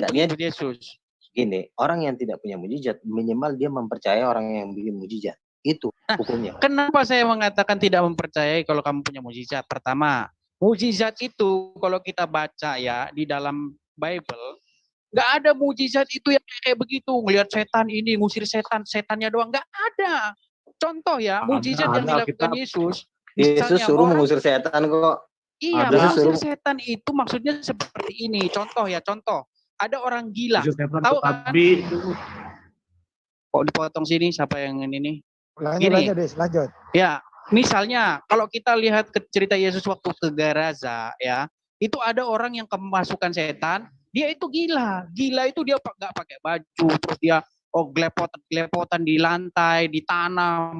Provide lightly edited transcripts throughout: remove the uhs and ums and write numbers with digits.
setidaknya ikut Yesus. Gini, orang yang tidak punya mujizat, minimal dia mempercayai orang yang bikin mujizat. Itu hukumnya. Kenapa saya mengatakan tidak mempercayai kalau kamu punya mujizat? Pertama, mujizat itu kalau kita baca ya di dalam Bible, nggak ada mujizat itu yang kayak begitu. Ngelihat setan ini, ngusir setan, setannya doang. Nggak ada. Contoh ya, mujizat yang dilakukan Yesus. Yesus suruh mengusir setan kok. Iya, mengusir setan itu maksudnya seperti ini. Contoh ya, contoh. Ada orang gila. Tahu kan? Kok dipotong sini? Siapa yang ini? Lanjut. Ya, misalnya kalau kita lihat ke cerita Yesus waktu ke Geraza, ya, itu ada orang yang kemasukan setan. Dia itu gila. Gila itu dia nggak pakai baju, terus dia gelepotan di lantai, di tanah,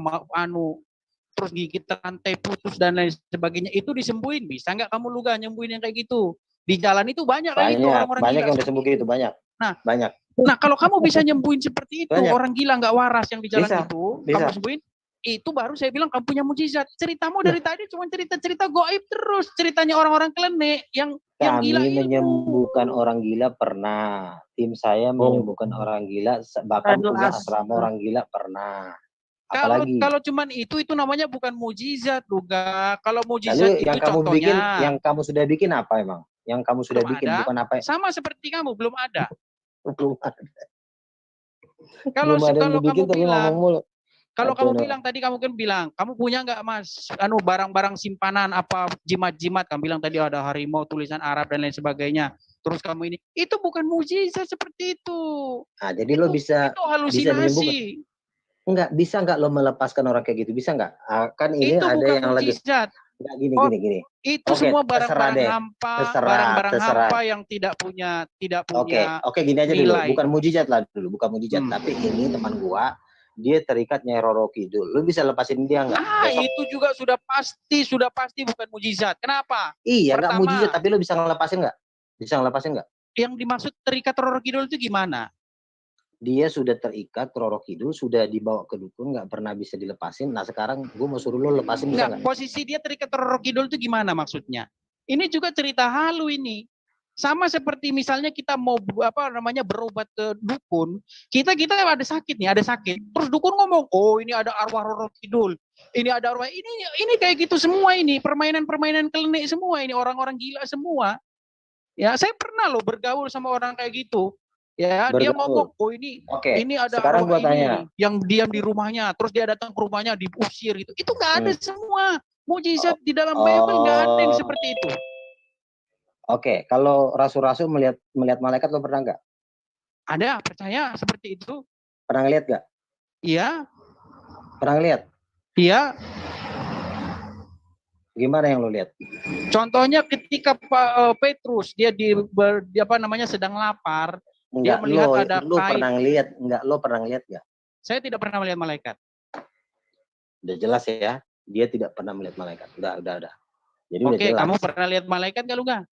terus gigit lantai putus dan lain sebagainya. Itu disembuhin. Bisa nggak kamu Luga nyembuhin yang kayak gitu? Di jalan itu banyak kayak gitu orang-orang banyak gila. Yang disembuhin gitu banyak. Banyak. Nah, kalau kamu bisa nyembuhin seperti itu, orang gila nggak waras yang di jalan itu, bisa. kamu sembuhin, itu baru saya bilang kamu punya mujizat. Ceritamu dari tadi cuma cerita-cerita goib terus, ceritanya orang-orang klenik yang gila. Kami menyembuhkan orang gila pernah. Tim saya menyembuhkan orang gila, bahkan punya asrama orang gila pernah. Apalagi kalau cuman itu namanya bukan mujizat, Duga. Kalau mujizat yang itu kamu contohnya, bikin, yang kamu sudah bikin apa emang? Yang kamu sudah bikin ada. Bukan apa? Sama seperti kamu belum ada. Belum ada. Kalau kamu bilang, kalau kamu no. bilang tadi kamu kan bilang, kamu punya nggak Mas? Barang-barang simpanan apa jimat-jimat? Kamu bilang tadi ada harimau tulisan Arab dan lain sebagainya. Terus kamu ini, itu bukan mujizat seperti itu. Nah, jadi lo bisa itu halusinasi. Bisa nggak lo melepaskan orang kayak gitu? Bisa nggak? Kan ini itu ada yang mujizat. Lagi gini. Itu semua barang-barang hampa, barang-barang hampa yang tidak punya Oke, gini aja nilai. Dulu. Bukan mujizat lah dulu, bukan mujizat. Tapi ini teman gua, dia terikat Nyai Roro Kidul. Lu bisa lepasin dia nggak? Itu juga sudah pasti bukan mujizat. Kenapa? Iya, nggak mujizat, tapi lu bisa ngelepasin nggak? Yang dimaksud terikat Roro Kidul itu gimana? Dia sudah terikat Roro Kidul, sudah dibawa ke dukun, nggak pernah bisa dilepasin. Nah sekarang gue mau suruh lo lepasin, bisa nggak? Posisi dia terikat Roro Kidul itu gimana maksudnya? Ini juga cerita halu ini. Sama seperti misalnya kita mau berobat ke dukun, kita ada sakit. Terus dukun ngomong, oh ini ada arwah Roro Kidul, ini ada arwah ini kayak gitu semua ini permainan klinik semua ini, orang-orang gila semua. Ya saya pernah loh bergaul sama orang kayak gitu. Ya, dia ngomong, oh ini ada sekarang gua tanya, yang diam di rumahnya, terus dia datang ke rumahnya diusir gitu. Itu nggak ada semua. Mujizat di dalam Bible nggak ada yang seperti itu. Oke, kalau rasul-rasul melihat malaikat lo pernah nggak? Ada, percaya seperti itu. Pernah ngeliat nggak? Iya. Pernah ngeliat? Iya. Gimana yang lo lihat? Contohnya ketika Petrus dia sedang lapar. Dia melihat ada kain. Lo pernah ngeliat nggak? Saya tidak pernah melihat malaikat. Udah jelas ya, dia tidak pernah melihat malaikat. Udah. Jadi Oke, kamu pernah lihat malaikat nggak, Luga?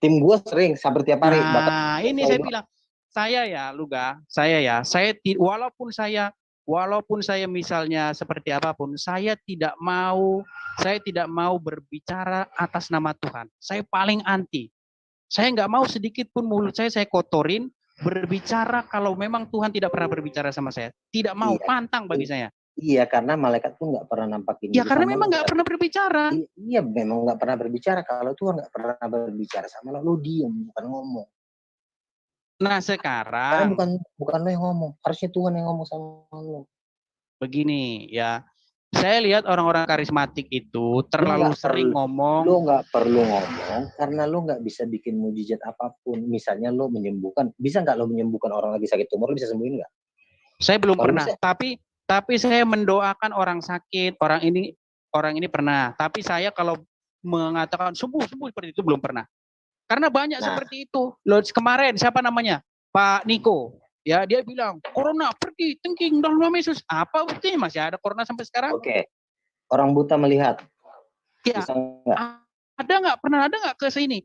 Tim gue sering, hampir tiap hari. Nah, ini saya bilang, walaupun saya misalnya seperti apapun, saya tidak mau berbicara atas nama Tuhan. Saya paling anti. Saya nggak mau sedikit pun mulut saya kotorin berbicara kalau memang Tuhan tidak pernah berbicara sama saya. Tidak mau, pantang bagi saya. Iya, karena malaikat pun nggak pernah nampakin. Ya karena memang nggak pernah berbicara. Iya, memang nggak pernah berbicara. Kalau Tuhan nggak pernah berbicara sama lo diem, bukan ngomong. Nah sekarang. Karena bukan lo yang ngomong, harusnya Tuhan yang ngomong sama lo. Begini ya. Saya lihat orang-orang karismatik itu terlalu sering ngomong. Lo nggak perlu ngomong karena lo nggak bisa bikin mujizat apapun. Misalnya lo menyembuhkan, bisa nggak lo menyembuhkan orang lagi sakit tumor, lo bisa sembuhin nggak? Saya belum pernah, tapi saya mendoakan orang sakit, orang ini pernah. Tapi saya kalau mengatakan sembuh seperti itu belum pernah. Karena banyak seperti itu. Loh, kemarin siapa namanya? Pak Niko. Ya, dia bilang, corona pergi, tengking dalam nama Yesus. Apa buktinya masih ada corona sampai sekarang? Oke. Orang buta melihat. Ya, pernah ada nggak ke sini?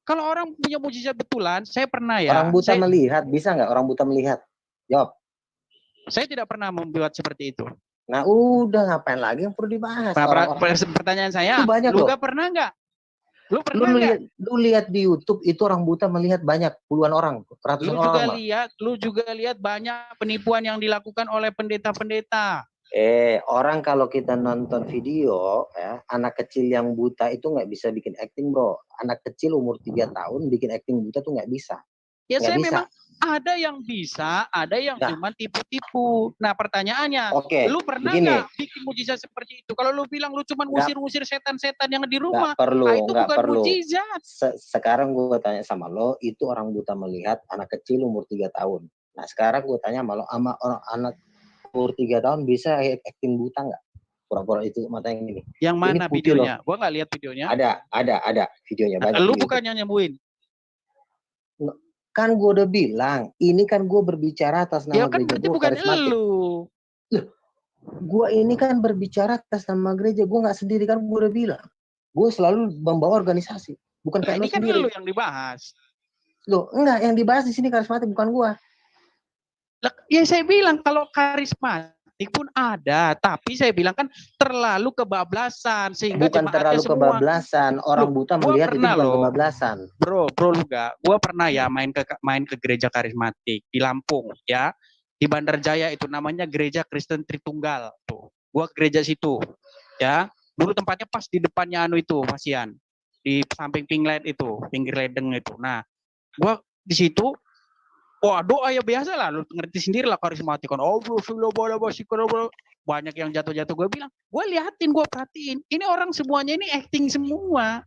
Kalau orang punya mujizat betulan, saya pernah ya. Orang buta melihat, bisa nggak orang buta melihat? Jawab. Saya tidak pernah membuat seperti itu. Nah, udah ngapain lagi yang perlu dibahas? Pertanyaan saya, Luga pernah nggak? Lu pernah nggak? Lu lihat di YouTube itu orang buta melihat banyak puluhan orang, ratusan orang. Lu juga lihat banyak penipuan yang dilakukan oleh pendeta-pendeta. Orang kalau kita nonton video, ya, anak kecil yang buta itu nggak bisa bikin acting, bro. Anak kecil umur 3 tahun bikin acting buta tuh nggak bisa. Ya saya memang ada yang bisa, ada yang cuma tipu-tipu. Nah pertanyaannya, lu pernah nggak bikin mujizat seperti itu? Kalau lu bilang lu cuma ngusir-ngusir setan-setan yang di rumah, itu bukan mujizat. Sekarang gue tanya sama lo, itu orang buta melihat anak kecil umur 3 tahun. Nah sekarang gue tanya sama lo, sama orang anak umur 3 tahun bisa acting buta nggak? Pura-pura itu mata yang ini. Yang mana ini videonya? Gue nggak lihat videonya. Ada videonya. Banyak lu bukannya nyembuhin? Kan gue udah bilang, ini kan gue berbicara atas nama gereja gue karismatik. Gue ini kan berbicara atas nama gereja, gue nggak sendiri kan, gue udah bilang. Gue selalu membawa organisasi, bukan kayak ini kan sendiri. Lu yang dibahas. Loh, enggak, yang dibahas di sini karismatik bukan gue. Ya saya bilang kalau karismatik pun ada, tapi saya bilang kan terlalu kebablasan sehingga bukan terlalu kebablasan. Orang buta melihat itu bukan kebablasan. Bro lu gak? Gue pernah ya main ke gereja karismatik di Lampung ya, di Bandar Jaya itu namanya Gereja Kristen Tritunggal tuh. Gue gereja situ ya. Dulu tempatnya pas di depannya itu Pasian, di samping pinggir ledeng itu. Nah, gue di situ. Wah, doa ya biasa lah, lu ngerti sendiri lah karismatik kan. Banyak yang jatuh-jatuh. Gue bilang, gue liatin, gue perhatiin. Ini orang semuanya ini acting semua.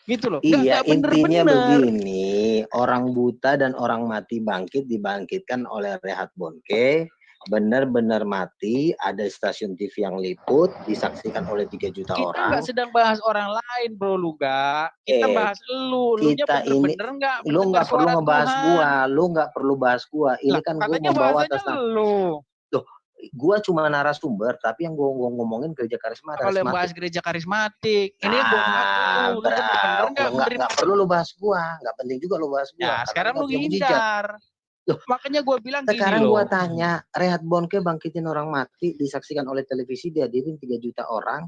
Gitu loh. Iya, intinya begini. Orang buta dan orang mati dibangkitkan oleh Reinhard Bonnke. Benar-benar mati, ada stasiun TV yang liput, disaksikan oleh 3 juta orang. Kita nggak sedang bahas orang lain, bro, lu gak. Kita bahas lu. Kita ini, lu nggak perlu ngebahas gua. Lu nggak perlu bahas gua. Ini kan gua membawa atas nama. Loh, gua cuma narasumber, tapi yang gua ngomongin gereja karismatik. Kalau bahas gereja karismatik, ini yang gua nggak perlu lu bahas gua. Nggak penting juga lu bahas gua. Ya, sekarang lu hindar. Loh, makanya gue bilang sekarang gue tanya, Reinhard Bonnke bangkitin orang mati, disaksikan oleh televisi, dihadirin 3 juta orang,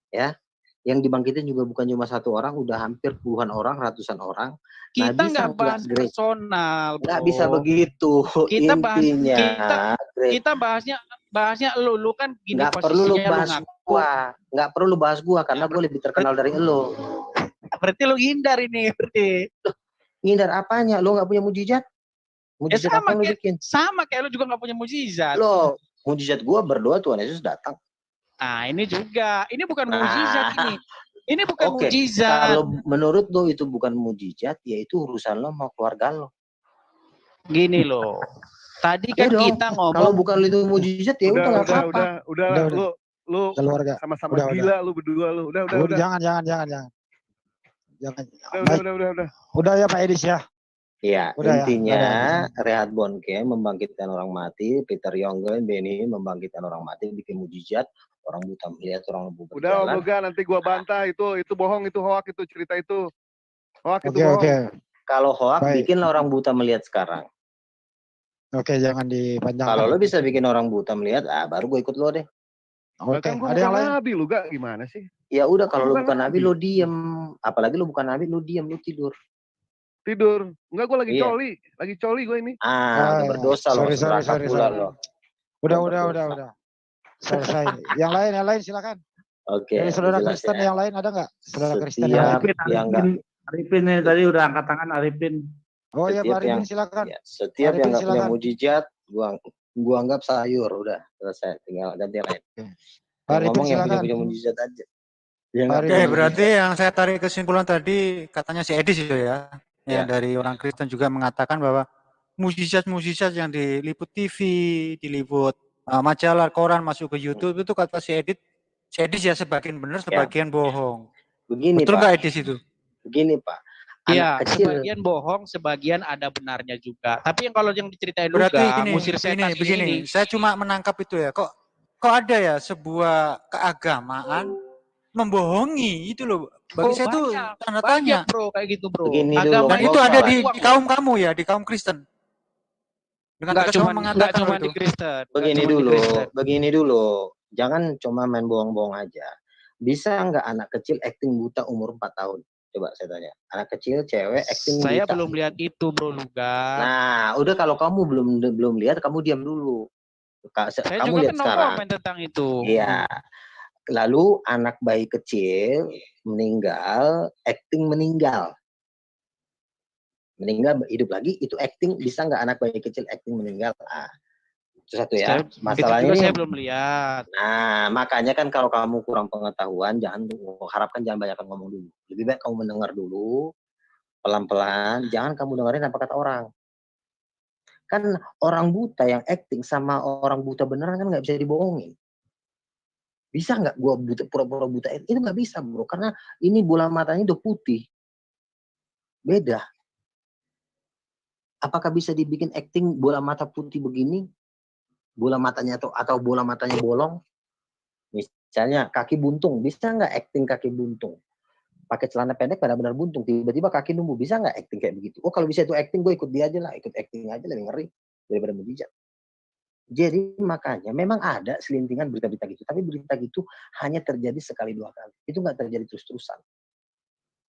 ya, yang dibangkitin juga bukan cuma 1 orang, udah hampir puluhan orang, ratusan orang. Kita nggak bahas personal, nggak bisa begitu. Kita bahasnya lu kan gini. Nggak perlu lu bahas gua, nggak perlu lu bahas gua karena gue lebih terkenal dari lu. Berarti lu hindar ini, berarti. Hindar apanya? Lu nggak punya mujizat? Mujizat apa yang lu bikin? Sama kayak lu juga gak punya mujizat. Lo, mujizat gua berdoa Tuhan Yesus datang. Nah ini juga, ini bukan mujizat ini. Ini bukan mujizat. Kalau menurut lo itu bukan mujizat, ya itu urusan lo sama keluarga lo. Gini lo, tadi kan kita ngomong. Kalau bukan itu mujizat ya udah nggak apa-apa. Udah. Lu keluarga sama-sama gila lu berdua lu. Udah. Jangan. Udah ya Pak Edis ya. Iya, intinya Reinhard Bonnke membangkitkan orang mati, Peter Yonggen, Benny membangkitkan orang mati, bikin mujizat, orang buta melihat, orang buta berjalan. Udah, Om, nanti gua bantah itu bohong, itu hoak, itu cerita itu. Hoak itu bohong. Kalau hoak, bikinlah orang buta melihat sekarang. Oke, jangan dipanjangkan. Kalau lo bisa bikin orang buta melihat, baru gue ikut lo deh. Oke, ada yang lain? Nabi lu gak gimana sih? Ya udah, kalau lo bukan nabi, lo diem. Apalagi lo bukan nabi, lo diem, lo tidur. Enggak, gue lagi coli gue ini. Udah berdosa loh. Sorry. Udah. Selesai. Yang lain silakan. Oke. Dari saudara Kristen yang lain ada nggak? Saudara Kristen yang enggak. Arifin nih tadi udah angkat tangan Arifin. Oh iya, Pak Arifin silakan. Ya, setiap Arifin yang nggak punya mujizat, gua anggap sayur, udah selesai. Tinggal ganti yang lain. Pak Arifin silakan. Yang punya mujizat aja. Oke, berarti yang saya tarik kesimpulan tadi katanya si Edis itu ya. Yang dari orang Kristen juga mengatakan bahwa mujizat-mujizat yang diliput TV, diliput majalah, koran, masuk ke YouTube itu kata si Edis ya sebagian benar, sebagian bohong. Begini, betul nggak Edis itu? Begini Pak. Iya, sebagian bohong, sebagian ada benarnya juga. Tapi yang kalau yang diceritain berarti musir setan begini. Saya cuma menangkap itu ya. Kok ada ya sebuah keagamaan membohongi itu loh. Bagi saya itu tanda tanya. Bro, kayak gitu, bro. Dan itu ada di kaum kamu ya, di kaum Kristen. Dengan nggak cuma di Kristen. Begini dulu. Jangan cuma main bohong-bohong aja. Bisa nggak anak kecil acting buta umur 4 tahun? Coba saya tanya. Anak kecil, cewek, acting Saya buta. belum lihat itu, Bro Luga. Nah, udah kalau kamu belum lihat, kamu diam dulu. Saya Kamu juga lihat kan no sekarang. komen tentang itu. Iya. Lalu anak bayi kecil meninggal, acting meninggal. Meninggal hidup lagi, itu acting, bisa nggak anak bayi kecil acting meninggal? Ah, itu satu ya. Itu Masalahnya juga ini, saya belum lihat. nah makanya kan kalau kamu kurang pengetahuan, harapkan jangan banyak ngomong dulu. Lebih baik kamu mendengar dulu, pelan-pelan, jangan kamu dengerin apa kata orang. Kan orang buta yang acting sama orang buta beneran kan nggak bisa dibohongin. Bisa nggak gua buta, pura-pura buta? Itu nggak bisa, bro. Karena ini bola matanya udah putih. Beda. Apakah bisa dibikin acting bola mata putih begini? Bola matanya atau bola matanya bolong? Misalnya kaki buntung, bisa nggak acting kaki buntung? Pakai celana pendek benar-benar buntung, tiba-tiba kaki numbuh, bisa nggak acting kayak begitu? Oh kalau bisa itu acting, gue ikut dia aja lah, ikut acting aja lebih ngeri daripada mujizat. Jadi makanya memang ada selintingan berita-berita gitu, tapi berita gitu hanya terjadi sekali dua kali. Itu nggak terjadi terus-terusan.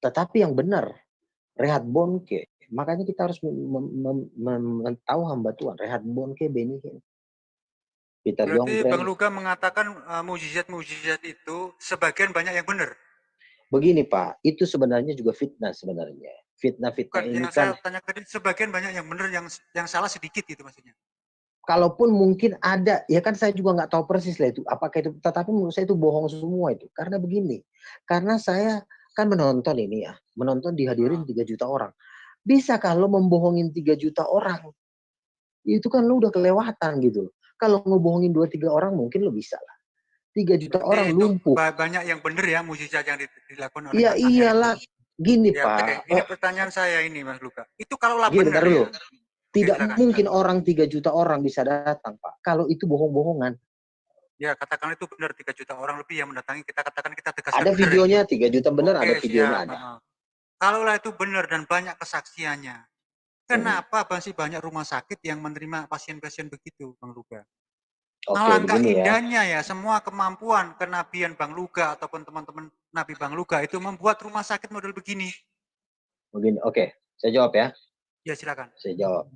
Tetapi yang benar, Rehat Bonke, makanya kita harus tahu hamba Tuhan, Rehat Bonke Benihin. Peter Berarti Bang Jonggrang. Luka mengatakan mujizat-mujizat itu sebagian banyak yang benar. Begini Pak, itu sebenarnya juga fitnah sebenarnya. Fitnah-fitnah Bukan ini yang saya kan, tanya tadi, sebagian banyak yang benar, yang salah sedikit gitu maksudnya. kalaupun mungkin ada, ya kan saya juga nggak tahu persis lah itu. Apakah itu, tetapi menurut saya itu bohong semua itu. Karena begini, karena saya kan menonton ini ya, menonton dihadirin 3 juta orang. Bisa kalau membohongin 3 juta orang, itu kan lu udah kelewatan gitu. Kalau ngebohongin 2-3 orang mungkin lu bisa lah. 3 juta Berarti orang itu lumpuh. banyak yang benar ya mujizat yang dilakukan oleh Iya kakaknya itu. iyalah. Gini Ya, oke. Pak, Ini pertanyaan saya ini Mas Luka. Itu kalaulah gini benar bentar dulu. ya. Oke, Tidak silakan. mungkin orang 3 juta orang bisa datang Pak. Kalau itu bohong-bohongan. Ya, katakan itu benar 3 juta orang lebih yang mendatangi kita, katakan kita tegaskan Ada benar videonya ini. 3 juta benar, ada Oke, videonya siap. ada. Kalaulah itu benar dan banyak kesaksiannya, Mhm. kenapa masih banyak rumah sakit yang menerima pasien-pasien begitu, Bang Luka? Oke, Alangkah begini ya. indahnya ya, semua kemampuan kenabian Bang Luka ataupun teman-teman Nabi Bang Luka itu membuat rumah sakit model begini. Begini, oke. Saya jawab ya. Ya, silakan. Saya jawab.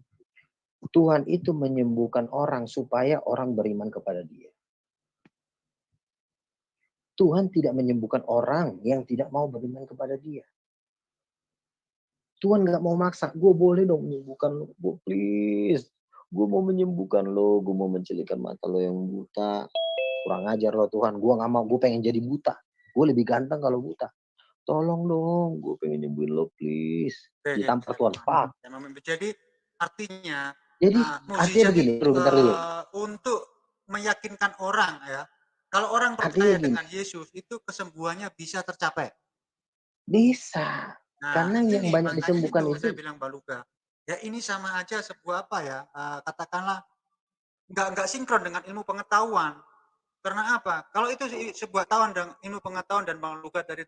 Tuhan itu menyembuhkan orang supaya orang beriman kepada Dia. Tuhan tidak menyembuhkan orang yang tidak mau beriman kepada Dia. Tuhan nggak mau maksa. Gue boleh dong menyembuhkan lo. Gue please. Gue mau menyembuhkan lo. Gue mau mencelikan mata lo yang buta. Kurang ajar lo Tuhan. Gue nggak mau. Gue pengen jadi buta. Gue lebih ganteng kalau buta. Tolong dong. Gue pengen nyembuhin lo please. Oke, Ditampar Tuhan. Pak. jadi artinya Jadi artinya mukjizat begini. itu Bentar dulu. untuk meyakinkan orang ya. Kalau orang Artinya percaya begini. dengan Yesus itu kesembuhannya bisa tercapai. Bisa. Nah, Karena yang ini banyak makanya disembuhkan itu saya itu. bilang Mbak Luka. Ya ini sama aja sebuah apa ya? Katakanlah nggak sinkron dengan ilmu pengetahuan. Karena apa? Kalau itu sebuah tahun dan ilmu pengetahuan dan Bang Luka dari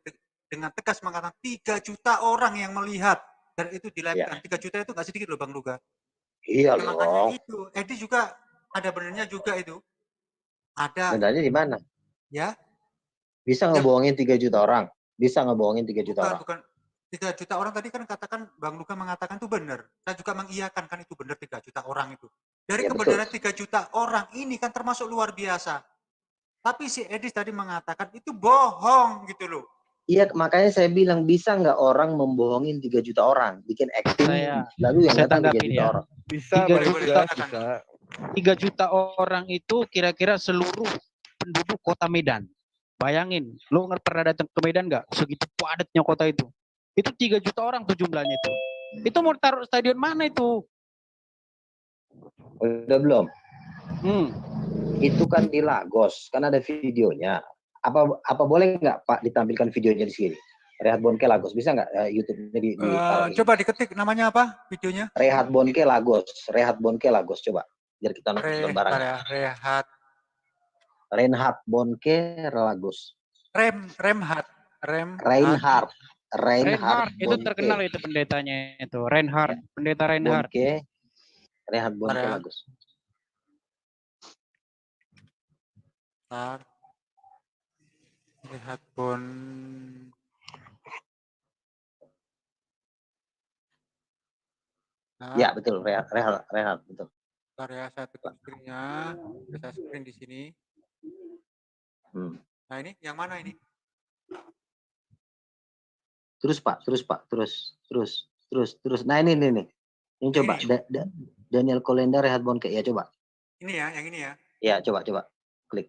dengan tegas mengatakan 3 juta orang yang melihat dan itu Ya. dilahirkan 3 juta itu nggak sedikit loh Bang Luka. Iya Ya, makanya loh. itu. Edi juga ada benernya juga itu. Ada Benarnya di mana? ya. Bisa Ya ngebohongin 3 juta orang? Bisa ngebohongin 3 juta orang? bukan 3 juta orang tadi kan katakan Bang Luka mengatakan itu benar. Saya juga mengiyakan kan itu benar 3 juta orang itu. Dari Ya betul. kebenaran 3 juta orang ini kan termasuk luar biasa. Tapi si Edis tadi mengatakan itu bohong gitu loh. Iya, makanya saya bilang bisa nggak orang membohongin 3 juta orang, bikin acting, lalu yang Saya datang 3 tanggapin juta ya. orang. Bisa, 3 Bang Boleh juta, Lukas, silakan. bisa. 3 juta orang itu kira-kira seluruh penduduk kota Medan. Bayangin, lo pernah datang ke Medan nggak? Segitu padatnya kota itu. Itu 3 juta orang tuh jumlahnya itu. Itu mau taruh stadion mana itu? Udah belum? Itu kan di Lagos, kan ada videonya. Apa boleh nggak Pak ditampilkan videonya di sini? Rehat Bonke Lagos, bisa nggak YouTube-nya ditaruh di sini? Coba diketik namanya apa videonya? Rehat Bonke Lagos, Rehat Bonke Lagos, coba biar kita nonton bareng. Rehat. Reinhard Bonke Lagos. Reinhard Itu Bonke. terkenal itu pendetanya itu. Reinhard, pendeta Reinhard. Bonke, Rehat Bonke Lagos. Rehat Bon Nah, Ya, betul. Rehat, betul. bentar ya, saya tekan screen-nya. Saya screen di sini. Hmm. Nah, ini yang mana ini? Terus Pak, terus. Nah ini nih. Ini coba Daniel Kolenda, Rehat Bonke ya coba. Ini ya, yang ini ya. Ya coba klik.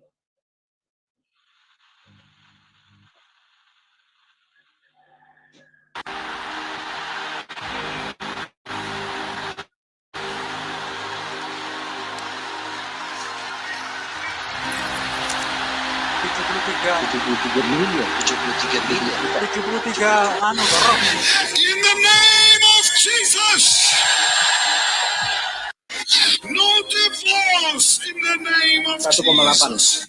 miliar. 73 anu dorong. In the name of Jesus. No divorce in the name of 1,8. Jesus.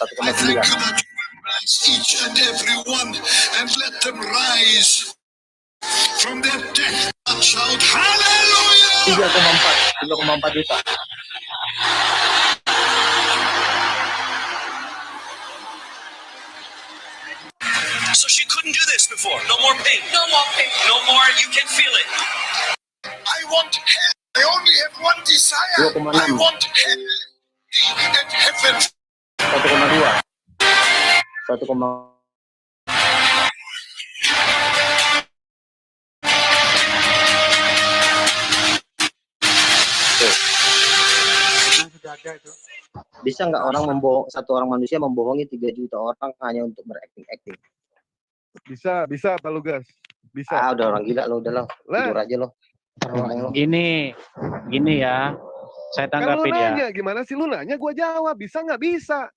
I thank 1,9. you that you bless each and every one and let them rise from their death. Shout hallelujah. 3,4 juta. So she couldn't do this before. No more pain. No more pain. No more. You can feel it. I want heaven. I only have one desire. 2,6. I want heaven and heaven. 1,2. 1, Sudah ada itu. bisa nggak satu orang manusia membohongi 3 juta orang hanya untuk berakting? Bisa Pak Lugas. Bisa. Udah orang gila lo, udah lo. Tidur aja lo. Gini ya, saya Kan lu tanggapin ya. nanya, gimana sih lu nanya, gua jawab. Bisa nggak bisa?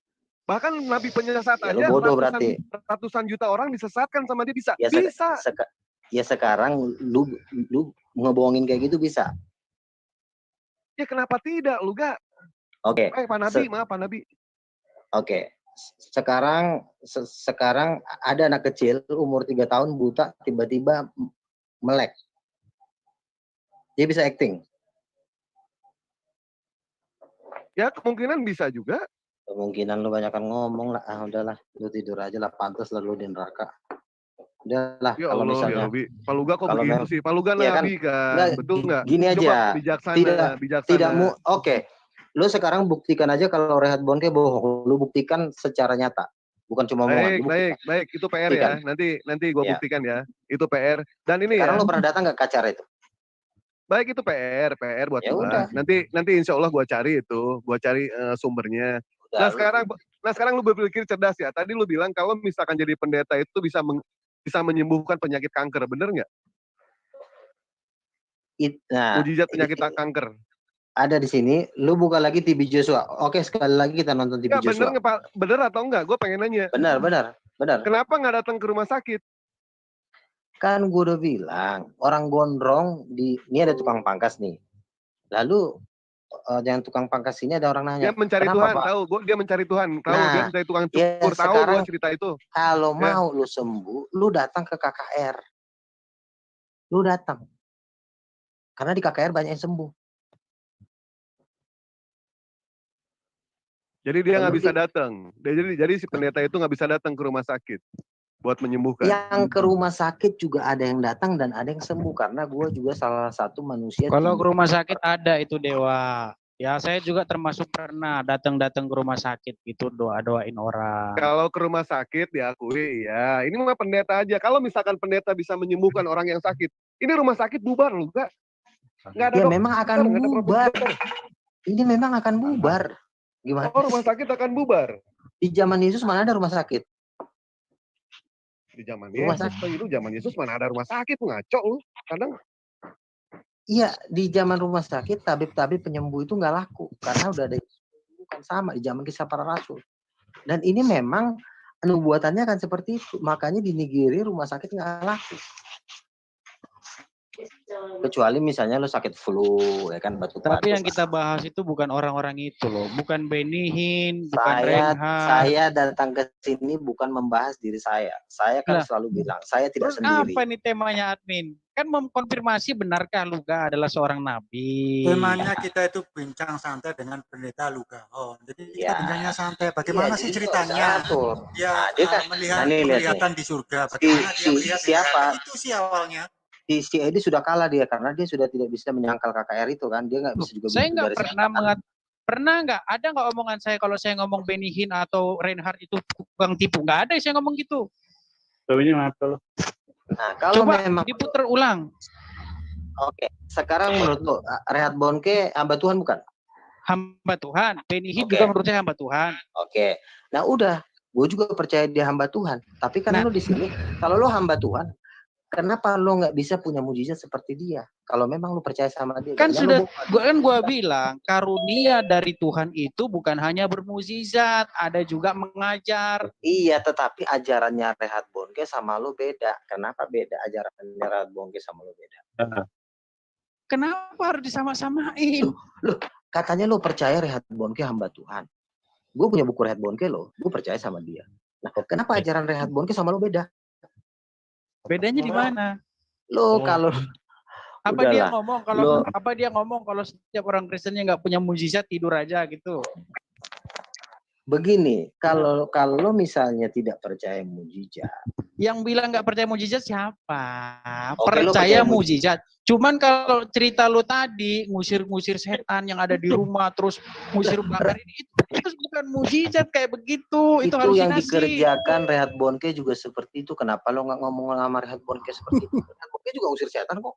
Bahkan Nabi penyesat Ya, lu aja bodoh berarti. ratusan juta orang disesatkan sama dia bisa. Ya, Bisa. Ya sekarang lu ngebohongin kayak gitu bisa. Ya kenapa tidak, lu gak? Oke. Pak Nabi, maaf Pak Nabi. Oke. Sekarang ada anak kecil umur 3 tahun buta tiba-tiba melek. Dia bisa acting. Ya kemungkinan bisa juga. Kemungkinan lu banyakan ngomong lah. Udahlah, lu tidur aja lah, pantas lah lu di neraka. Udahlah, Ya kalau Allah, misalnya ya Robi. Pak Luga kok kalau begitu sih? Pak Luga ya kan, Nabi kan. enggak, Betul nggak? gini Coba aja. bijaksana. Tidak oke. Lu sekarang buktikan aja kalau Rehat Bonke bohong. Lu buktikan secara nyata. Bukan cuma omongan. Baik. Itu PR ya. Nanti gua Ya. buktikan ya. Itu PR. Dan ini Sekarang ya. lu pernah datang nggak ke acara itu? Baik, itu PR buat Ya gua. udah. Nanti insya Allah gua cari itu. Gua cari sumbernya. Udah, Nah sekarang lu berpikir cerdas ya. Tadi lu bilang kalau misalkan jadi pendeta itu bisa menyembuhkan penyakit kanker, bener nggak? Mujizat penyakit kanker. Ada di sini. Lu buka lagi TB Joshua. Oke, sekali lagi kita nonton TB Ya, Joshua. bener atau enggak? Gue pengen nanya. Benar. Kenapa nggak datang ke rumah sakit? Kan gue udah bilang orang gondrong ini ada tukang pangkas nih. Lalu yang tukang pangkas ini ada orang nanya. Dia mencari Tuhan, tahu? Dia mencari Tuhan, tahu? Dia mencari tukang cukur, tahu gue cerita itu. Kalau mau lu sembuh, lu datang ke KKR. Lu datang. Karena di KKR banyak yang sembuh. Jadi dia nggak bisa datang. Jadi si pendeta itu nggak bisa datang ke rumah sakit buat menyembuhkan. Yang ke rumah sakit juga ada yang datang dan ada yang sembuh karena gue juga salah satu manusia. Kalau ke rumah sakit ada itu Dewa. Ya saya juga termasuk pernah datang ke rumah sakit gitu doain orang. Kalau ke rumah sakit diakui ya. Ini mah pendeta aja. Kalau misalkan pendeta bisa menyembuhkan orang yang sakit, ini rumah sakit bubar loh, Kak. Nggak ada ya dokter, memang akan bubar. Ini memang akan bubar. Gimana? Oh, rumah sakit akan bubar. Di zaman Yesus mana ada rumah sakit? Di zaman Yesus mana ada rumah sakit, ngaco lu. Kadang iya, di zaman rumah sakit tabib-tabib penyembuh itu nggak laku karena udah ada bukan sama di zaman kisah para rasul. Dan ini memang nubuatannya akan seperti itu. Makanya di Nigeria rumah sakit nggak laku. Kecuali misalnya lo sakit flu, ya kan batuk-batuk. Tapi yang kita bahas itu bukan orang-orang itu loh, bukan Benihin, bukan Reinhard. Saya datang ke sini bukan membahas diri saya. Saya kan selalu bilang, saya tidak sendiri. Apa ini temanya admin? Kan mengkonfirmasi benarkah Luga adalah seorang nabi? Temanya kita itu bincang santai dengan pendeta Luga. Jadi kita bincangnya santai. Bagaimana sih ceritanya? Dia kan, melihatan di surga. Bagaimana dia melihat siapa? itu sih awalnya. si Edi sudah kalah dia karena dia sudah tidak bisa menyangkal KKR itu kan, dia nggak bisa juga Saya begitu nggak dari pernah sekarang. pernah nggak ada nggak omongan saya kalau saya ngomong Benny Hinn atau Reinhardt itu tukang tipu, nggak ada saya ngomong gitu. Nah, kalau Coba memang diputar ulang. oke, sekarang menurut lo Rehat Bonke hamba Tuhan bukan? Hamba Tuhan, Benny Hinn Oke. juga menurut saya hamba Tuhan. Oke. Nah, udah, gue juga percaya dia hamba Tuhan. Tapi kan Nah. lo di sini, kalau lo hamba Tuhan, kenapa lo nggak bisa punya mujizat seperti dia? Kalau memang lo percaya sama dia, Kan jangan sudah gua bilang karunia dari Tuhan itu bukan hanya bermukjizat, ada juga mengajar. Iya, tetapi ajarannya Rehat Bonke sama lo beda. Kenapa beda ajarannya Rehat Bonke sama lo beda? Kenapa harus disama-samain? Loh, katanya lo percaya Rehat Bonke hamba Tuhan. Gue punya buku Rehat Bonke lo, gue percaya sama dia. Nah, kenapa ajaran Rehat Bonke sama lo beda? Bedanya di mana? Lo kalau Apa dia udahlah, ngomong kalau setiap orang Kristennya nggak punya mukjizat tidur aja gitu? begini, kalau misalnya tidak percaya mujizat, Yang bilang nggak percaya mukjizat siapa? Oke, lu Percaya percaya mukjizat. Cuman kalau cerita lu tadi ngusir-ngusir setan yang ada di rumah terus ngusir bakar ini itu bukan mujizat kayak begitu. Itu yang halusinasi. dikerjakan Rehat Bonke juga seperti itu. Kenapa lo nggak ngomong sama Rehat Bonke seperti itu? Rehat Bonke juga ngusir setan kok.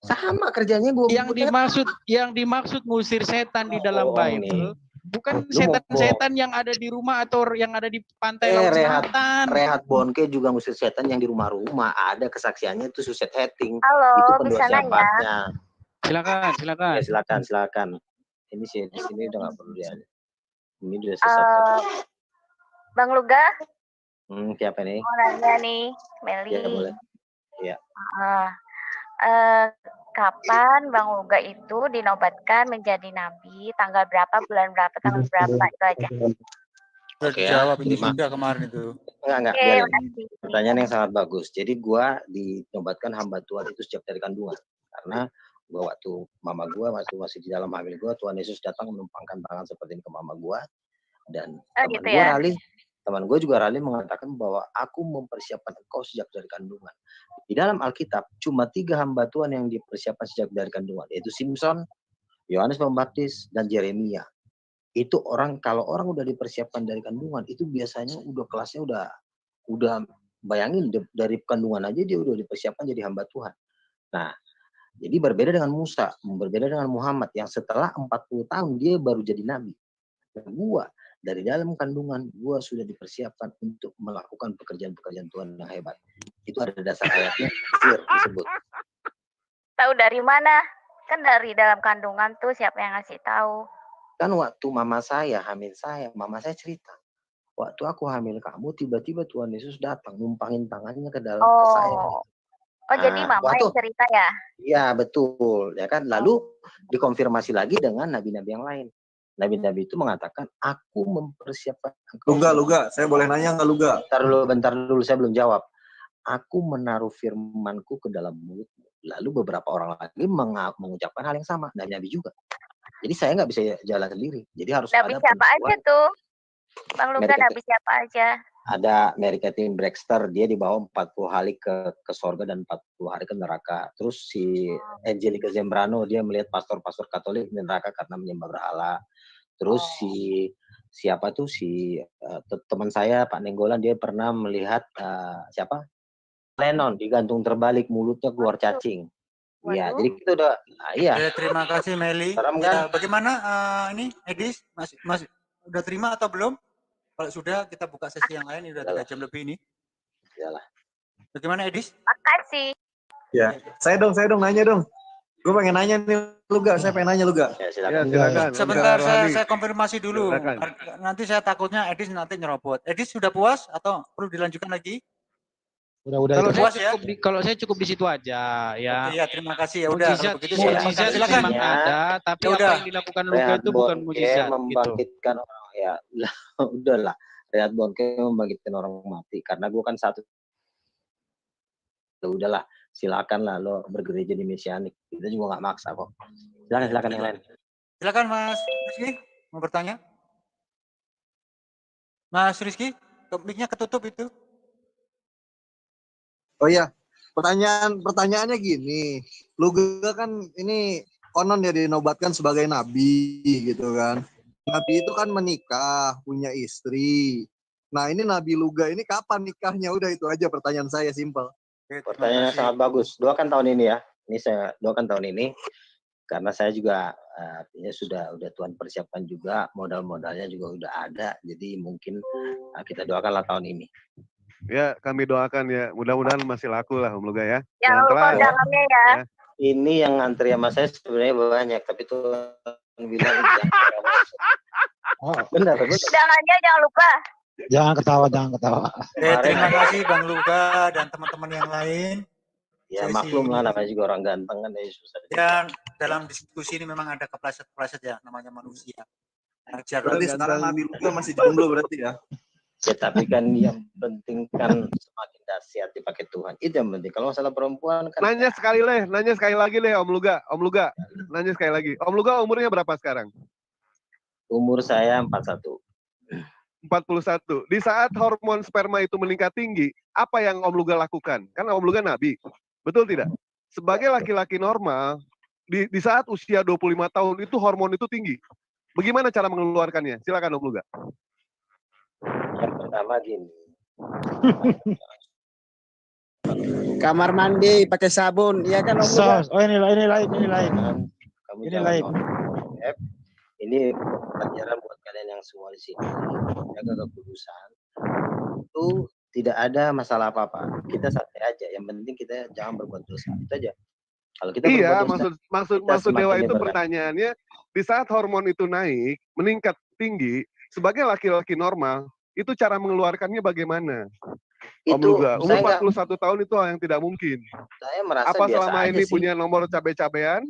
Sama kerjanya gue. Yang dimaksud ngusir setan di dalam Bible bukan setan-setan yang ada di rumah atau yang ada di pantai laut selatan. Rehat Bonke juga ngusir setan yang di rumah-rumah. Ada kesaksiannya itu suicide hitting. Halo, itu bisa pendua Silakan. Ya, silakan. Ini sih di sini udah nggak perlu dia. Ini udah sesat. Bang Luga? Siapa nih? Mau nanya nih, Meli. Ya, boleh. Ya. Kapan Bang Luga itu dinobatkan menjadi nabi? Tanggal berapa, bulan berapa, tanggal berapa, itu aja. Sudah dijawab itu juga kemarin itu. Enggak. Pertanyaan yang sangat bagus. Jadi gua dinobatkan hamba Tuhan itu sejak dari kandungan. Karena gua waktu mama gua masih di dalam hamil gua, Tuhan Yesus datang menumpangkan tangan seperti ini ke mama gua. Dan teman gue juga Rali mengatakan bahwa aku mempersiapkan engkau sejak dari kandungan. Di dalam Alkitab cuma 3 hamba Tuhan yang dipersiapkan sejak dari kandungan, yaitu Simpson, Yohanes Pembaptis, dan Yeremia. Itu kalau orang udah dipersiapkan dari kandungan, itu biasanya udah kelasnya udah bayangin dari kandungan aja dia udah dipersiapkan jadi hamba Tuhan. Nah, jadi berbeda dengan Musa, berbeda dengan Muhammad yang setelah 40 tahun dia baru jadi nabi. Dan gua dari dalam kandungan gua sudah dipersiapkan untuk melakukan pekerjaan-pekerjaan Tuhan yang hebat. Itu ada dasar ayatnya disebut. Tahu dari mana? Kan dari dalam kandungan tuh siapa yang ngasih tahu? Kan waktu mama saya cerita. Waktu aku hamil kamu, tiba-tiba Tuhan Yesus datang numpangin tangannya ke dalam ke saya. Jadi mama yang cerita ya? Iya, betul. Ya kan? Lalu dikonfirmasi lagi dengan nabi-nabi yang lain. Nabi-nabi itu mengatakan, aku mempersiapkan engkau. Luga, saya boleh nanya nggak Luga? Bentar dulu, saya belum jawab. Aku menaruh firmanku ke dalam mulutmu. Lalu beberapa orang lagi mengucapkan hal yang sama. Nabi juga. Jadi saya nggak bisa jalan sendiri. Jadi harus Nabi ada siapa aja tuh? Bang Luga, Nabi siapa aja? Ada Mary Catherine Baxter, dia dibawa 40 hari ke sorga dan 40 hari ke neraka. Terus si Angelica Zembrano, dia melihat pastor-pastor Katolik di neraka karena menyembah berhala. Terus teman saya Pak Nenggolan, dia pernah melihat Lennon digantung terbalik, mulutnya keluar cacing. Iya, jadi kita udah Terima kasih Meli. Kan? Bagaimana ini Edis? Masih udah terima atau belum? Kalau sudah kita buka sesi yang lain, ini udah 3 jam lebih ini. Iyalah. Bagaimana Edis? Makasih. Ya, saya dong nanya dong. Gue pengen nanya nih Luga, saya pengen nanya Luga. Ya, silakan. Sebentar saya konfirmasi dulu. Nanti saya takutnya Edis nanti nyerobot. Edis sudah puas atau perlu dilanjutkan lagi? Udah Kalau saya cukup di situ aja ya. Iya, terima kasih ya udah. Mujizat memang ada, tapi apa yang dilakukan Luga itu bukan mujizat. Membangkitkan orang ya. Udahlah. Rehat Bonke membangkitkan orang mati karena gue kan satu. Udahlah, silakanlah lo bergereja di Mesianik. Kita juga nggak maksa kok. Silakan yang lain. Silakan Mas Rizky mau bertanya. Mas Rizky, mic-nya ketutup itu. Oh iya, Pertanyaannya gini, Luga kan ini konon ya dinobatkan sebagai nabi gitu kan. Nabi itu kan menikah, punya istri. Nah ini Nabi Luga ini kapan nikahnya? Udah itu aja pertanyaan saya, simpel. Pertanyaan yang sangat bagus. Doakan tahun ini ya. Ini saya doakan tahun ini karena saya juga artinya udah Tuhan persiapkan juga, modal-modalnya juga udah ada. Jadi mungkin kita doakanlah tahun ini. Ya, kami doakan ya. Mudah-mudahan masih laku lah Om Luga ya. Jangan lupa undangannya ya. Ya. Ini yang antri sama saya sebenarnya banyak, tapi Tuhan bilang Oh, benar. Undangannya jangan lupa. jangan ketawa. Terima kasih Bang Luga dan teman-teman yang lain. Ya Saya maklum sih- lah, namanya juga orang ganteng kan ya susah. Dan dalam diskusi ini memang ada kepleset-kepleset ya, namanya manusia. Wajar lah. Berarti sekarang Nabi Luga masih jomblo berarti ya? Ya tapi kan yang penting kan semakin dahsyat dipakai Tuhan. Itu yang penting. Kalau masalah perempuan kan Nanya sekali lagi Om Luga. Nanya sekali lagi. Om Luga umurnya berapa sekarang? umur saya 41. 41. Di saat hormon sperma itu meningkat tinggi, apa yang Om Luga lakukan? Kan Om Luga nabi. Betul tidak? Sebagai laki-laki normal, di saat usia 25 tahun itu hormon itu tinggi. Bagaimana cara mengeluarkannya? Silakan Om Luga. Yang pertama gini. Kamar mandi pakai sabun, iya kan Om Luga? Oh ini lain. Kamu Ini jangan lain. nonton. Ini pelajaran buat kalian yang semua di sini. Jaga kekudusan. Itu tidak ada masalah apa-apa. Kita santai aja. Yang penting kita jangan berbuat dosa. Itu aja. Kalau kita Iya, berbuat dosa, maksud kita Dewa semakin itu diberkati. pertanyaannya, di saat hormon itu naik, meningkat tinggi, sebagai laki-laki normal, itu cara mengeluarkannya bagaimana? Om Itu Luga, umur saya nggak, 41 tahun itu hal yang tidak mungkin. saya merasa Apa biasa selama aja ini sih. punya nomor cabe-cabean?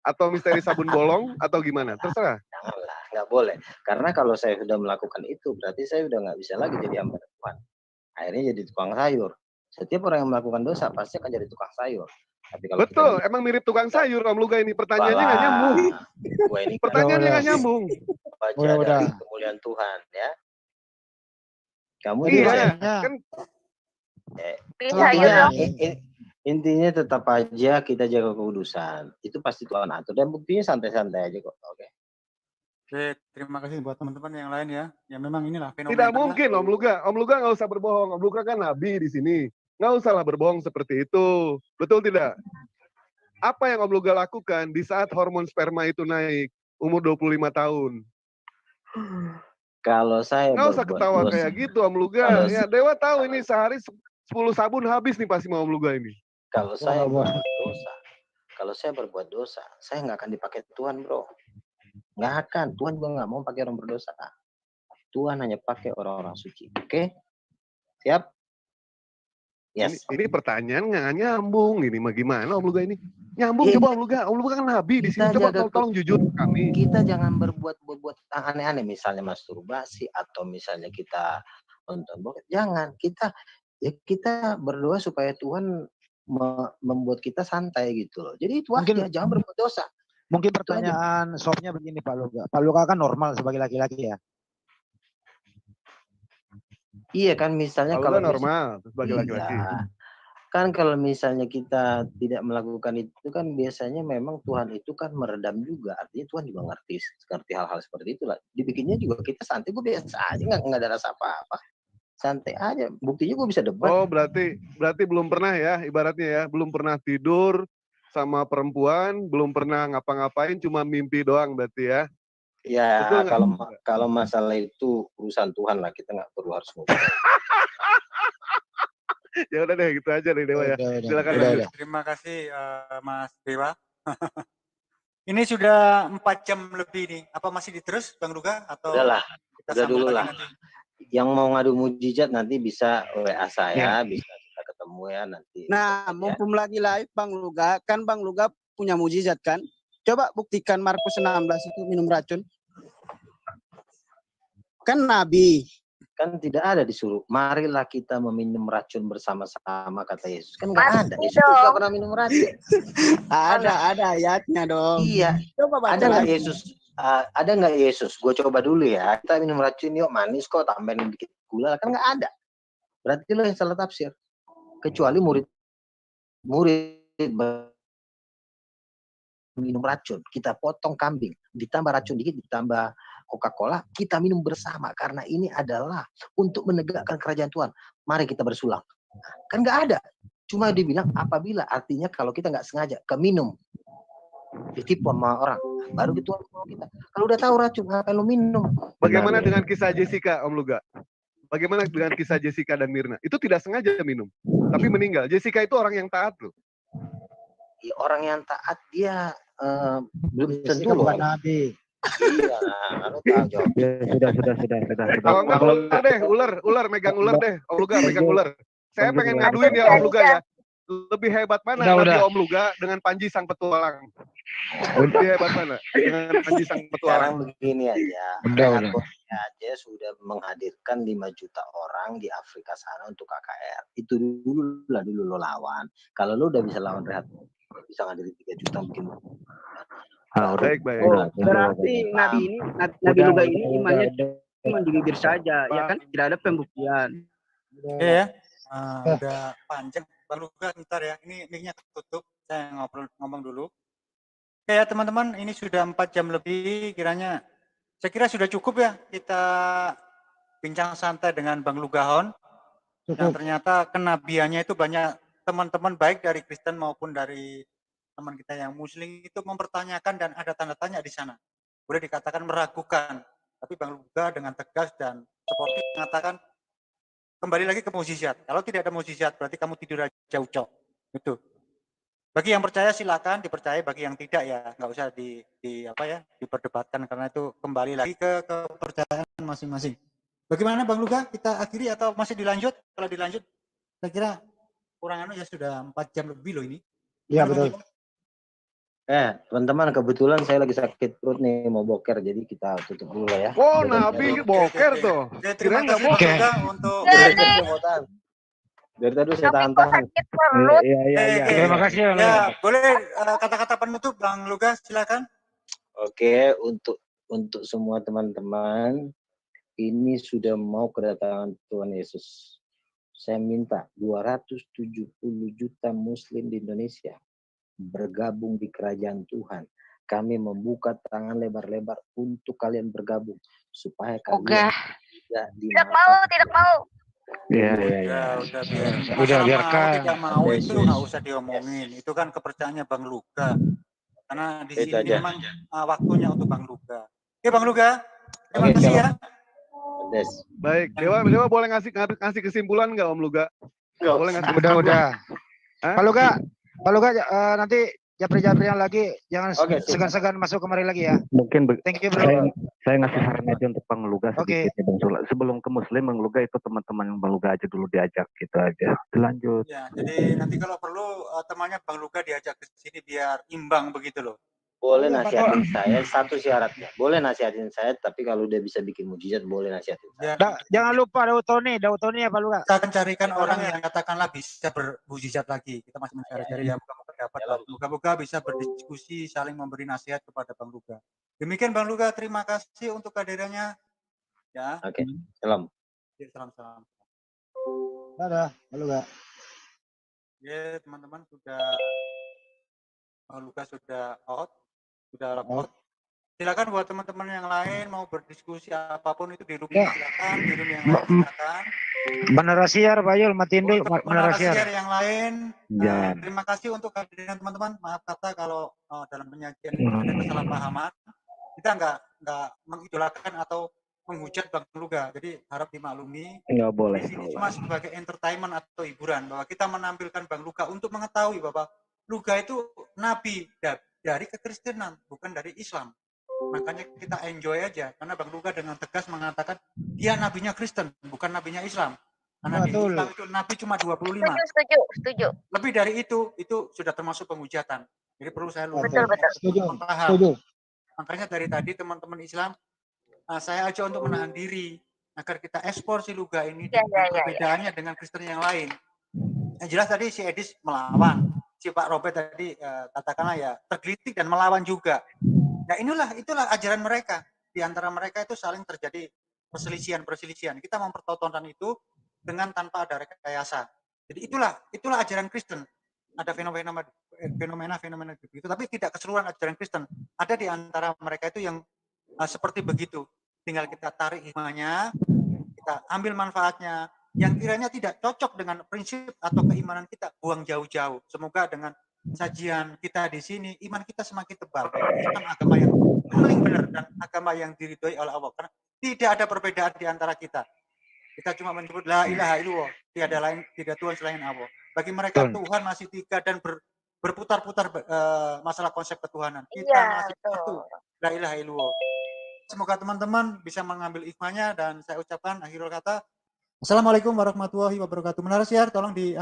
Atau misteri sabun bolong? Atau gimana? Terserah. Janganlah, nggak boleh. Karena kalau saya sudah melakukan itu, berarti saya udah nggak bisa lagi jadi hamba Tuhan. Akhirnya jadi tukang sayur. Setiap orang yang melakukan dosa pasti akan jadi tukang sayur. Tapi kalau kita Betul, emang mirip tukang sayur Om Luga ini. Pertanyaannya nggak nyambung. Gua ini kan Pertanyaannya nggak Udah. nyambung. wajah Udah. dari kemuliaan Tuhan ya. Kamu Jadi Iya, maksudnya, kan Bisa Selama ya dong. intinya tetap aja kita jaga kekudusan. Itu pasti Tuhan atur dan buktinya santai-santai aja kok. Oke. Oke, terima kasih buat teman-teman yang lain ya. Ya memang inilah fenomena. tidak mungkin Om Luga. Om Luga nggak usah berbohong. Om Luga kan nabi di sini. Nggak usahlah berbohong seperti itu. Betul tidak? Apa yang Om Luga lakukan di saat hormon sperma itu naik? Umur 25 tahun. Kalau saya Nggak usah berbuat ketawa dosa, kayak gitu Om Luga. Kalau Ya Dewa tahu ini sehari 10 sabun habis nih pasti mau Om Luga ini. kalau saya Wah. berbuat dosa, saya nggak akan dipakai Tuhan, bro. Nggak akan. Tuhan juga nggak mau pakai orang berdosa. Tuhan hanya pakai orang-orang suci. Oke? Siap? Yes. Ini pertanyaan nggak nyambung. Ini mah gimana Om Luga ini? Nyambung Iya. coba Om Luga. Om Luga kan nabi di sini. Kita Coba jaga tolong jujur ke kami. Kita jangan berbuat aneh-aneh, misalnya masturbasi atau misalnya kita nonton bokep. Jangan. Kita berdoa supaya Tuhan membuat kita santai gitu loh. Jadi itu aja, jangan berbuat dosa. mungkin pertanyaan softnya begini Pak Luga. Pak Luga kan normal sebagai laki-laki ya. Iya kan, misalnya Kalau kalau normal sebagai laki-laki. Iya. Kan kalau misalnya kita tidak melakukan itu kan biasanya memang Tuhan itu kan meredam juga. Artinya Tuhan juga ngerti hal-hal seperti itulah. Dibikinnya juga kita santai, gue biasa aja, nggak ada rasa apa-apa. Santai aja. Buktinya gue bisa debat. Oh berarti belum pernah ya ibaratnya ya. Belum pernah tidur sama perempuan. Belum pernah ngapa-ngapain. Cuma mimpi doang berarti ya. Ya Betul nggak? kalau masalah itu urusan Tuhan lah, kita nggak perlu harus ngomong. Ya udah deh gitu aja deh Dewa ya. Silakan Udah. lanjut. Terima kasih Mas Dewa. Ini sudah 4 jam lebih nih. Apa masih diterus Bang Luga atau Udahlah, kita udah sambung dulu lagi lah. nanti? Yang mau ngadu mujizat nanti bisa WA saya, bisa kita ketemu ya nanti. Nah, Ya. mumpung lagi live Bang Luga, kan Bang Luga punya mujizat kan? Coba buktikan Markus 16 itu minum racun. Kan Nabi. Kan tidak ada disuruh, marilah kita meminum racun bersama-sama, kata Yesus. Kan nggak ada. Yesus dong. nggak pernah minum racun. Ada ayatnya dong. Iya. Coba baca Ada nggak lagi. Yesus? Ada nggak Yesus? Gue coba dulu ya. Kita minum racun yuk, manis kok, tambahin dikit gula. Kan nggak ada. Berarti lo yang salah tafsir. Kecuali murid murid minum racun, kita potong kambing, ditambah racun dikit, ditambah Coca-Cola, kita minum bersama karena ini adalah untuk menegakkan kerajaan Tuhan. Mari kita bersulang. Kan nggak ada. Cuma dibilang apabila, artinya kalau kita nggak sengaja keminum, ditipu sama orang, baru dituang kita. Kalau udah tahu racun, ngapain lu minum? Bagaimana dengan kisah Jessica, Om Luga? Bagaimana dengan kisah Jessica dan Mirna? Itu tidak sengaja minum, tapi meninggal. Jessica itu orang yang taat loh. Ya, orang yang taat dia belum tentu Jessica loh. bukan nabi. Iya, lu tahu jawab. Sudah. Kalau enggak ular deh, ular megang ular deh, Om Luga megang ular. Saya pengen ngaduin ya Om Luga ya. Lebih hebat mana Nabi Om Luga dengan Panji Sang Petualang? Lebih hebat mana dengan Panji Sang Sekarang Petualang? begini aja. Udah. Aja sudah menghadirkan 5 juta orang di Afrika sana untuk KKR. Itu dulu lo lawan. Kalau lo udah bisa lawan Rehat, bisa ngadirin 3 juta mungkin. Baik. Oh, berarti Nabi Luga ini imannya cuma di bibir saja, ya kan? Tidak ada pembuktian. Oke ya. Udah panjang. Bang Luga, bentar ya. Ini mic-nya tertutup. Saya ngomong dulu. Oke ya teman-teman, ini sudah 4 jam lebih. Kiranya, saya kira sudah cukup ya kita bincang santai dengan Bang Lugahon. Dan ternyata kenabiannya itu banyak teman-teman baik dari Kristen maupun dari teman kita yang Muslim itu mempertanyakan dan ada tanda tanya di sana. Boleh dikatakan meragukan. Tapi Bang Luga dengan tegas dan sportif mengatakan kembali lagi ke mukjizat. Kalau tidak ada mukjizat berarti kamu tidur aja ucok. Itu. Bagi yang percaya silakan dipercaya, bagi yang tidak ya nggak usah diperdebatkan karena itu kembali lagi ke kepercayaan masing-masing. Bagaimana Bang Luga? Kita akhiri atau masih dilanjut? Kalau dilanjut, saya kira kurang ya sudah 4 jam lebih loh ini. Iya betul. Teman-teman, kebetulan saya lagi sakit perut nih, mau boker, jadi kita tutup dulu lah ya. Oh, Nabi boker tuh. Terima kasih Bang Luga untuk dari tadi saya tahan-tahan. Sakit perut. Iya. Terima kasih ya. Ya, boleh kata-kata penutup Bang Luga, silakan. Oke, untuk semua teman-teman, ini sudah mau kedatangan Tuhan Yesus. Saya minta 270 juta Muslim di Indonesia bergabung di kerajaan Tuhan. Kami membuka tangan lebar-lebar untuk kalian bergabung supaya kalian tidak mau. Udah biarkan. Tidak mau itu nggak usah diomongin. Itu kan kepercayaannya Bang Luga. Karena di sini memang waktunya untuk Bang Luga. Oke Bang Luga, terima kasih ya. Baik, Dewa boleh ngasih kesimpulan nggak Om Luga? Boleh ngasih Udah. Pak Luga nanti japri-japrian lagi, jangan segan-segan masuk kemari lagi ya. Mungkin Thank you bro. saya ngasih saran aja untuk Bang Luga Oke. sedikit ya, Bang Sula. Sebelum ke Muslim, Bang Luga itu teman-teman yang Bang Luga aja dulu diajak gitu aja. Dilanjut. Ya, jadi nanti kalau perlu temannya Bang Luga diajak ke sini biar imbang begitu loh. Boleh nasihatin saya, satu syaratnya. Boleh nasihatin saya, tapi kalau udah bisa bikin mujizat, boleh nasihatin saya. Jangan lupa Daud Tony ya Pak Luga. Kita akan carikan orang yang katakanlah bisa bermujizat lagi. Kita masih mencari-cari ya, moga-moga dapat. Moga-moga bisa berdiskusi, saling memberi nasihat kepada Bang Luga. Demikian Bang Luga, terima kasih untuk kehadirannya. Ya. Oke, salam. Salam. Dadah, Pak Luga. Ya, teman-teman Bang Luga sudah out. Sudah lapor. Silakan buat teman-teman yang lain mau berdiskusi apapun itu di rumah silakan, di room yang lain silakan. Benerasiar Pak Yul, matiin dulu Benerasiar yang lain. Ya. Terima kasih untuk kehadiran teman-teman. Maaf kata kalau dalam penyajian ada kesalahpahaman. Kita nggak mengidolakan atau menghujat Bang Luga. Jadi harap dimaklumi. Nggak boleh. Di sini cuma sebagai entertainment atau hiburan bahwa kita menampilkan Bang Luga untuk mengetahui bahwa Luga itu nabi dari kekristenan, bukan dari Islam. Makanya kita enjoy aja, karena Bang Luga dengan tegas mengatakan dia nabinya Kristen, bukan nabinya Islam. Karena di Islam itu nabi cuma 25. Setuju. Lebih dari itu sudah termasuk penghujatan. Jadi perlu saya Betul. Setuju. Makanya dari tadi teman-teman Islam, saya ajak untuk menahan diri agar kita ekspor si Luga ini perbedaannya dengan Kristen yang lain. Yang jelas tadi si Edis melawan. Si Pak Robert tadi katakanlah ya tergelitik dan melawan juga. Nah itulah ajaran mereka. Di antara mereka itu saling terjadi perselisihan. Kita mempertontonkan itu dengan tanpa ada rekayasa. Jadi itulah ajaran Kristen. ada fenomena begitu, tapi tidak keseluruhan ajaran Kristen. Ada di antara mereka itu yang seperti begitu. Tinggal kita tarik hikmahnya, kita ambil manfaatnya. Yang kiranya tidak cocok dengan prinsip atau keimanan kita, buang jauh-jauh. Semoga dengan sajian kita di sini, iman kita semakin tebal. Islam agama yang paling benar dan agama yang diridhoi oleh Allah. Karena tidak ada perbedaan di antara kita. Kita cuma menyebut la ilaha illallah, tidak Tuhan selain Allah. Bagi mereka Tuhan masih 3 dan berputar-putar masalah konsep ketuhanan. Kita masih satu, la ilaha illallah. Semoga teman-teman bisa mengambil hikmahnya dan saya ucapkan akhirul kata. Assalamualaikum warahmatullahi wabarakatuh. Menaras ya, tolong di